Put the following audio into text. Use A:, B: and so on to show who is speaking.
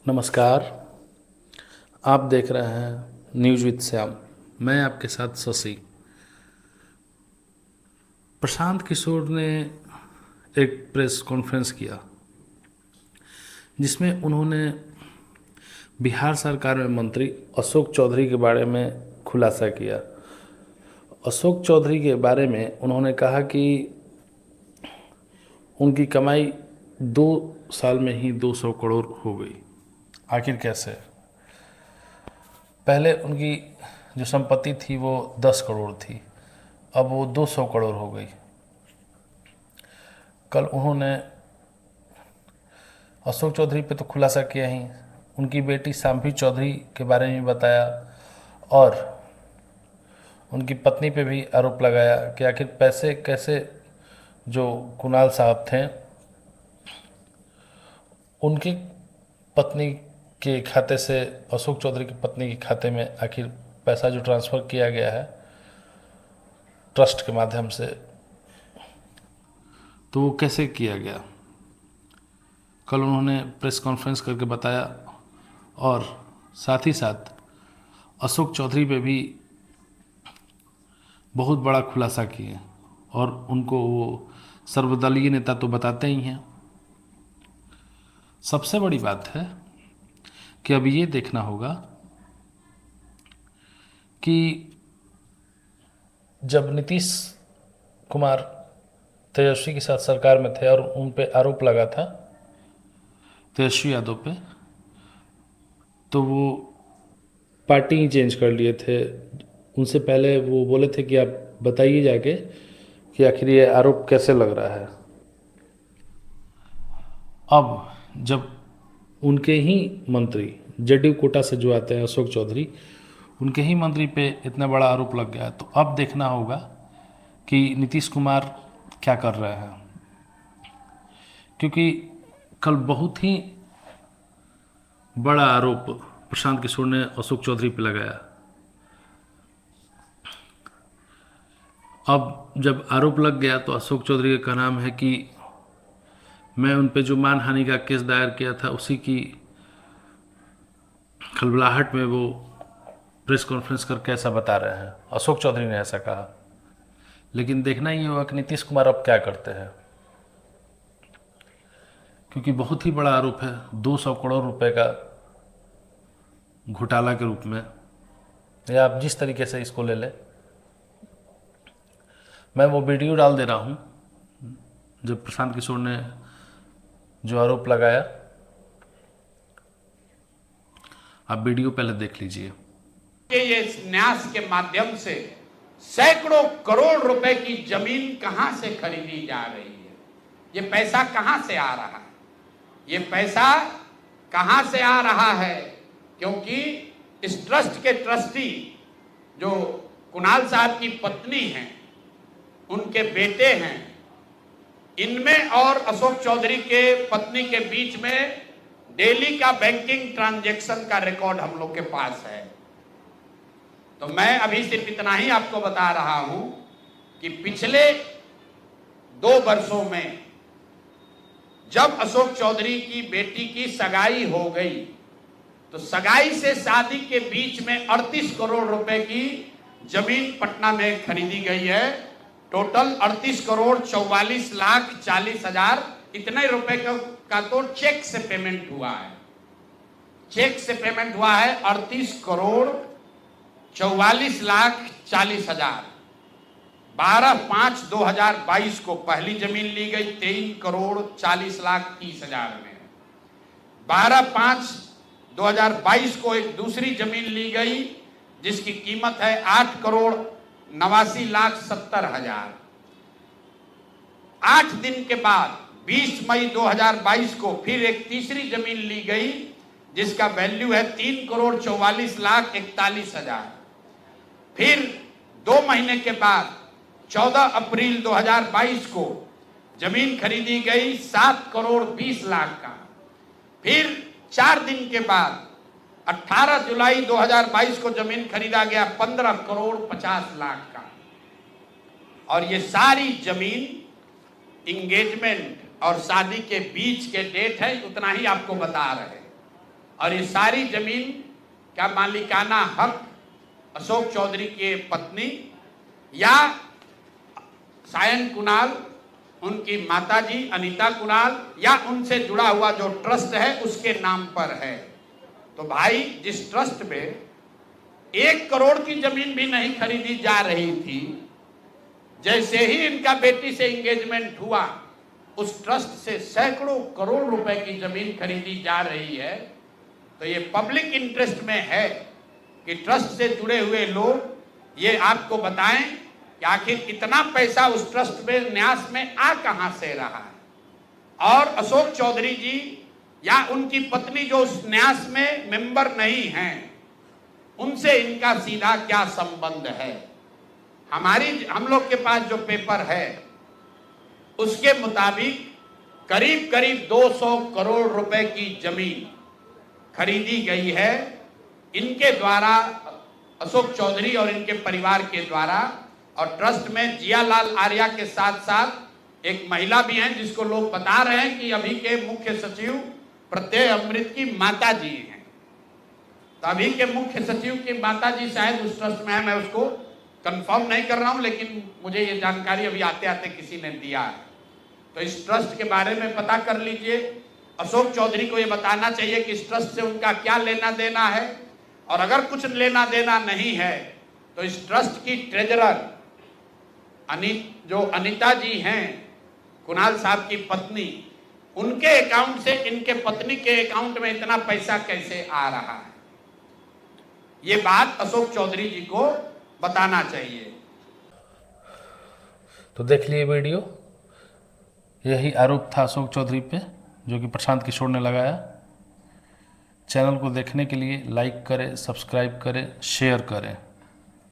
A: नमस्कार। आप देख रहे हैं न्यूज़ विद श्याम। मैं आपके साथ शशि। प्रशांत किशोर ने एक प्रेस कॉन्फ्रेंस किया जिसमें उन्होंने बिहार सरकार में मंत्री अशोक चौधरी के बारे में खुलासा किया। अशोक चौधरी के बारे में उन्होंने कहा कि उनकी कमाई 2 साल में ही 200 करोड़ हो गई। आखिर कैसे? पहले उनकी जो संपत्ति थी वो 10 करोड़ थी, अब वो 200 करोड़ हो गई। कल उन्होंने अशोक चौधरी पे तो खुलासा किया ही, उनकी बेटी शांभवी चौधरी के बारे में बताया और उनकी पत्नी पे भी आरोप लगाया कि आखिर पैसे कैसे, जो कुणाल साहब थे उनकी पत्नी के खाते से अशोक चौधरी की पत्नी के खाते में आखिर पैसा जो ट्रांसफ़र किया गया है ट्रस्ट के माध्यम से, तो वो कैसे किया गया। कल उन्होंने प्रेस कॉन्फ्रेंस करके बताया और साथ ही साथ अशोक चौधरी पे भी बहुत बड़ा खुलासा किए और उनको वो सर्वदलीय नेता तो बताते ही हैं। सबसे बड़ी बात है कि अब ये देखना होगा कि जब नीतीश कुमार तेजस्वी के साथ सरकार में थे और उन पे आरोप लगा था तेजस्वी यादव पे, तो वो पार्टी ही चेंज कर लिए थे। उनसे पहले वो बोले थे कि आप बताइए जाके कि आखिर ये आरोप कैसे लग रहा है। अब जब उनके ही मंत्री जेडीयू कोटा से जो आते हैं अशोक चौधरी, उनके ही मंत्री पे इतना बड़ा आरोप लग गया, तो अब देखना होगा कि नीतीश कुमार क्या कर रहे हैं। क्योंकि कल बहुत ही बड़ा आरोप प्रशांत किशोर ने अशोक चौधरी पे लगाया। अब जब आरोप लग गया तो अशोक चौधरी का नाम है कि मैं उन पे जो मानहानि का केस दायर किया था उसी की खलबलाहट में वो प्रेस कॉन्फ्रेंस करके ऐसा बता रहे हैं। अशोक चौधरी ने ऐसा कहा। लेकिन देखना ही होगा कि नीतीश कुमार अब क्या करते हैं, क्योंकि बहुत ही बड़ा आरोप है 200 करोड़ रुपए का घोटाला के रूप में, या आप जिस तरीके से इसको ले लें। मैं वो वीडियो डाल दे रहा हूँ जब प्रशांत किशोर ने जो आरोप लगाया, आप वीडियो पहले देख लीजिए।
B: ये न्यास के माध्यम से सैकड़ों करोड़ रुपए की जमीन कहां से खरीदी जा रही है, ये पैसा कहां से आ रहा है, ये पैसा कहां से आ रहा है। क्योंकि इस ट्रस्ट के ट्रस्टी जो कुणाल साहब की पत्नी हैं, उनके बेटे हैं, इनमें और अशोक चौधरी के पत्नी के बीच में डेली का बैंकिंग ट्रांजैक्शन का रिकॉर्ड हम लोग के पास है। तो मैं अभी सिर्फ इतना ही आपको बता रहा हूं कि पिछले 2 वर्षों में जब अशोक चौधरी की बेटी की सगाई हो गई, तो सगाई से शादी के बीच में 38 करोड़ रुपए की जमीन पटना में खरीदी गई है। टोटल 38 करोड़ 44 लाख 40 हजार इतने रुपए का तो चेक से पेमेंट हुआ है। चेक से पेमेंट हुआ है 38 करोड़ 44 लाख 40 हजार। 12/5/2022 को पहली जमीन ली गई 23 करोड़ 40 लाख 30 हजार में। 12/5/2022 को एक दूसरी जमीन ली गई जिसकी कीमत है 8 करोड़ 89 लाख 70 हजार। 8 दिन के बाद 20 मई 2022 को फिर एक तीसरी जमीन ली गई जिसका वैल्यू है 3 करोड़ 44 लाख 41 हजार। फिर 2 महीने के बाद 14 अप्रैल 2022 को जमीन खरीदी गई 7 करोड़ 20 लाख का। फिर 4 दिन के बाद 18 जुलाई 2022 को जमीन खरीदा गया 15 करोड़ 50 लाख का। और ये सारी जमीन इंगेजमेंट और शादी के बीच के डेट है, उतना ही आपको बता रहे हैं। और ये सारी जमीन का मालिकाना हक अशोक चौधरी के पत्नी या सायन कुणाल, उनकी माताजी अनीता कुणाल या उनसे जुड़ा हुआ जो ट्रस्ट है उसके नाम पर है। तो भाई, जिस ट्रस्ट में 1 करोड़ की जमीन भी नहीं खरीदी जा रही थी, जैसे ही इनका बेटी से एंगेजमेंट हुआ, उस ट्रस्ट से सैकड़ों करोड़ रुपए की जमीन खरीदी जा रही है। तो ये पब्लिक इंटरेस्ट में है कि ट्रस्ट से जुड़े हुए लोग ये आपको बताएं कि आखिर इतना पैसा उस ट्रस्ट में न्यास में आ कहां से रहा है, और अशोक चौधरी जी या उनकी पत्नी जो उस न्यास में मेंबर नहीं हैं, उनसे इनका सीधा क्या संबंध है। हम लोग के पास जो पेपर है उसके मुताबिक करीब करीब 200 करोड़ रुपए की जमीन खरीदी गई है इनके द्वारा, अशोक चौधरी और इनके परिवार के द्वारा। और ट्रस्ट में जियालाल आर्या के साथ साथ एक महिला भी हैं जिसको लोग बता रहे हैं कि अभी के मुख्य सचिव प्रत्यय अमृत की माता जी हैं। तो अभी के मुख्य सचिव की माता जी शायद उस ट्रस्ट में है, मैं उसको कंफर्म नहीं कर रहा हूं, लेकिन मुझे ये जानकारी अभी आते आते किसी ने दिया है। तो इस ट्रस्ट के बारे में पता कर लीजिए। अशोक चौधरी को ये बताना चाहिए कि इस ट्रस्ट से उनका क्या लेना देना है, और अगर कुछ लेना देना नहीं है तो इस ट्रस्ट की ट्रेजरर जो अनीता जी हैं, कुणाल साहब की पत्नी, उनके अकाउंट से इनके पत्नी के अकाउंट में इतना पैसा कैसे आ रहा है, ये बात अशोक चौधरी जी को बताना चाहिए।
A: तो देख लिए वीडियो, यही आरोप था अशोक चौधरी पे जो कि प्रशांत किशोर ने लगाया। चैनल को देखने के लिए लाइक करें, सब्सक्राइब करें, शेयर करें।